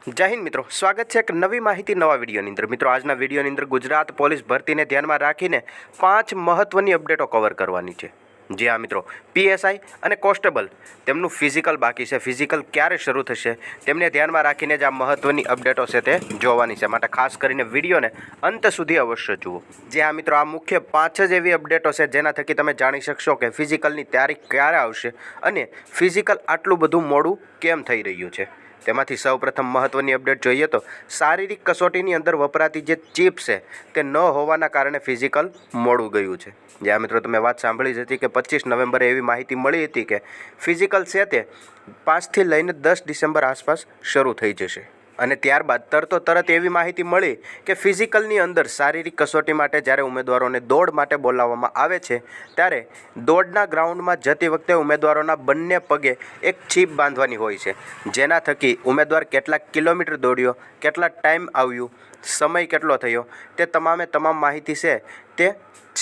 जय हिंद मित्रों, स्वागत है एक नवी माहिती नवा वीडियोनी अंदर। मित्रों, आजना वीडियोनी अंदर गुजरात पोलीस भर्तीने ध्याનમાં રાખીને 5 મહત્વની અપડેટો કવર કરવાની છે। जी हाँ मित्रों, पीएसआई અને કોન્સ્ટેબલ તેમનું ફિઝિકલ બાકી છે। ફિઝિકલ ક્યારે શરૂ થશે તેમને ધ્યાનમાં રાખીને જ આ મહત્વની અપડેટો છે તે જોવાની છે। માટે ખાસ કરીને વિડીયોને અંત સુધી અવશ્ય જુઓ। जी हाँ मित्रों, આ મુખ્ય 5 જ એવી અપડેટો છે જેના થકી તમે જાણી શકશો કે ફિઝિકલની તારીખ ક્યારે આવશે અને ફિઝિકલ આટલું બધું મોડું કેમ થઈ રહ્યું છે। તેમાંથી સૌપ્રથમ મહત્વની અપડેટ જોઈએ તો શારીરિક કસોટીની અંદર વપરાતી જે ચીપ છે તે ન હોવાના કારણે ફિઝિકલ મોડું ગયું છે। જ્યાં મિત્રો તમે વાત સાંભળી જ હતી કે 25 નવેમ્બરે એવી માહિતી મળી હતી કે ફિઝિકલ છે તે 5 થી લઈને 10 ડિસેમ્બર આસપાસ શરૂ થઈ જશે। અને ત્યારબાદ તરત એવી માહિતી મળી કે ફિઝિકલની અંદર શારીરિક કસોટી માટે જ્યારે ઉમેદવારોને દોડ માટે બોલાવવામાં આવે છે ત્યારે દોડના ગ્રાઉન્ડમાં જતી વખતે ઉમેદવારોના બંને પગે એક ચીપ બાંધવાની હોય છે, જેના થકી ઉમેદવાર કેટલા કિલોમીટર દોડ્યો, કેટલા ટાઈમ આવ્યું, સમય કેટલો થયો તે તમામ માહિતી છે તે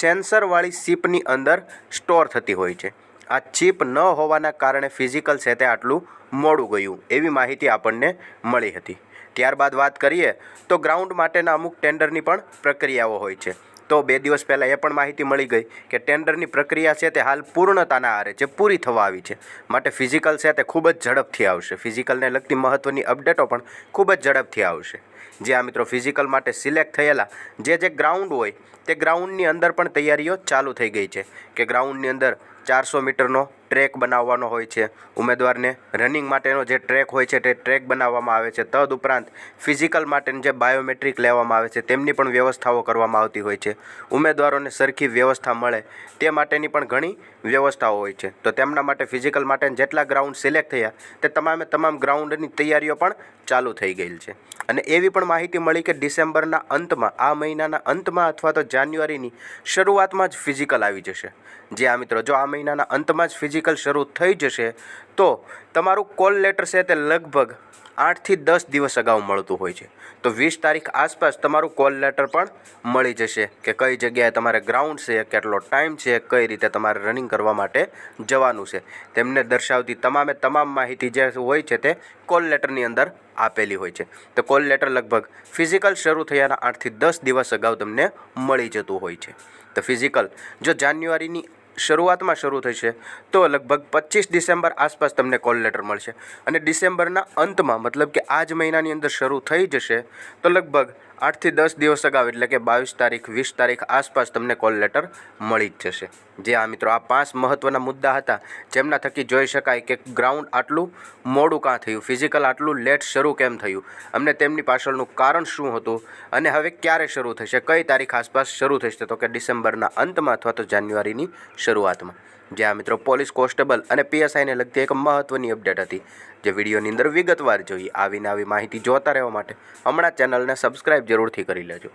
સેન્સરવાળી ચીપની અંદર સ્ટોર થતી હોય છે। આ ચીપ ન હોવાના કારણે ફિઝિકલ છે તે આટલું મોડું ગયું એવી માહિતી આપણને મળી હતી। ત્યારબાદ વાત કરીએ તો ગ્રાઉન્ડ માટેના અમુક ટેન્ડરની પણ પ્રક્રિયાઓ હોય છે। તો 2 દિવસ પહેલાં એ પણ માહિતી મળી ગઈ કે ટેન્ડરની પ્રક્રિયા છે તે હાલ પૂર્ણતાના આરે છે, પૂરી થવા આવી છે। માટે ફિઝિકલ છે તે ખૂબ જ ઝડપથી આવશે। ફિઝિકલને લગતી મહત્ત્વની અપડેટો પણ ખૂબ જ ઝડપથી આવશે। જે આ મિત્રો ફિઝિકલ માટે સિલેક્ટ થયેલા જે ગ્રાઉન્ડ હોય તે ગ્રાઉન્ડની અંદર પણ તૈયારીઓ ચાલુ થઈ ગઈ છે કે ગ્રાઉન્ડની અંદર 400 મીટરનો ટ્રેક બનાવવાનો હોય છે। ઉમેદવારને રનિંગ માટેનો જે ટ્રેક હોય છે તે ટ્રેક બનાવવામાં આવે છે। તદુપરાંત ફિઝિકલ માટેની જે બાયોમેટ્રિક લેવામાં આવે છે તેમની પણ વ્યવસ્થાઓ કરવામાં આવતી હોય છે। ઉમેદવારોને સરખી વ્યવસ્થા મળે તે માટેની પણ ઘણી વ્યવસ્થાઓ હોય છે। તો તેમના માટે ફિઝિકલ માટે જેટલા ગ્રાઉન્ડ સિલેક્ટ થયા તે તમામ ગ્રાઉન્ડની તૈયારીઓ પણ ચાલુ થઈ ગઈ છે। અને એવી પણ માહિતી મળી કે ડિસેમ્બરના અંતમાં, આ મહિનાના અંતમાં અથવા તો જાન્યુઆરીની શરૂઆતમાં જ ફિઝિકલ આવી જશે। જે આ મિત્રો, જો આ મહિનાના અંતમાં જ ફિઝિકલ શરૂ થઈ જશે તો તમારું કોલ લેટર છે તે લગભગ 8 થી 10 દિવસ અગાઉ મળતું હોય છે। તો 20 તારીખ આસપાસ તમારું કોલ લેટર પણ મળી જશે કે કઈ જગ્યાએ તમારે ગ્રાઉન્ડ છે, કેટલો ટાઈમ છે, કઈ રીતે તમારે રનિંગ કરવા માટે જવાનું છે તેમને દર્શાવતી તમામ માહિતી જે હોય છે તે કોલ લેટરની અંદર આપેલી હોય છે। તો કોલ લેટર લગભગ ફિઝિકલ શરૂ થયાના 8 થી 10 દિવસ અગાઉ તમને મળી જતું હોય છે। તો ફિઝિકલ જો જાન્યુઆરીની શરૂઆતમાં શરૂ થશે તો લગભગ 25 ડિસેમ્બર આસપાસ તમને કોલ લેટર મળશે। અને ડિસેમ્બરના અંતમાં મતલબ કે આ જ મહિનાની અંદર શરૂ થઈ જશે તો લગભગ 8 થી 10 દિવસ અગાઉ એટલે કે 22 તારીખ 20 તારીખ આસપાસ તમને કોલ લેટર મળી જ જશે। જે આ મિત્રો, આ 5 મહત્ત્વના મુદ્દા હતા જેમના થકી જોઈ શકાય કે ગ્રાઉન્ડ આટલું મોડું કાં થયું, ફિઝિકલ આટલું લેટ શરૂ કેમ થયું, અમને તેમની પાછળનું કારણ શું હતું અને હવે ક્યારે શરૂ થશે, કઈ તારીખ આસપાસ શરૂ થશે તો કે ડિસેમ્બરના અંતમાં અથવા તો જાન્યુઆરીની શરૂઆતમાં। જે આ મિત્રો પોલીસ કોન્સ્ટેબલ અને પીએસઆઈને લગતી એક મહત્ત્વની અપડેટ હતી જે વિડીયોની અંદર વિગતવાર જોઈ। આવી માહિતી જોતા રહેવા માટે હમણાં ચેનલને સબસ્ક્રાઈબ જરૂરથી કરી લેજો।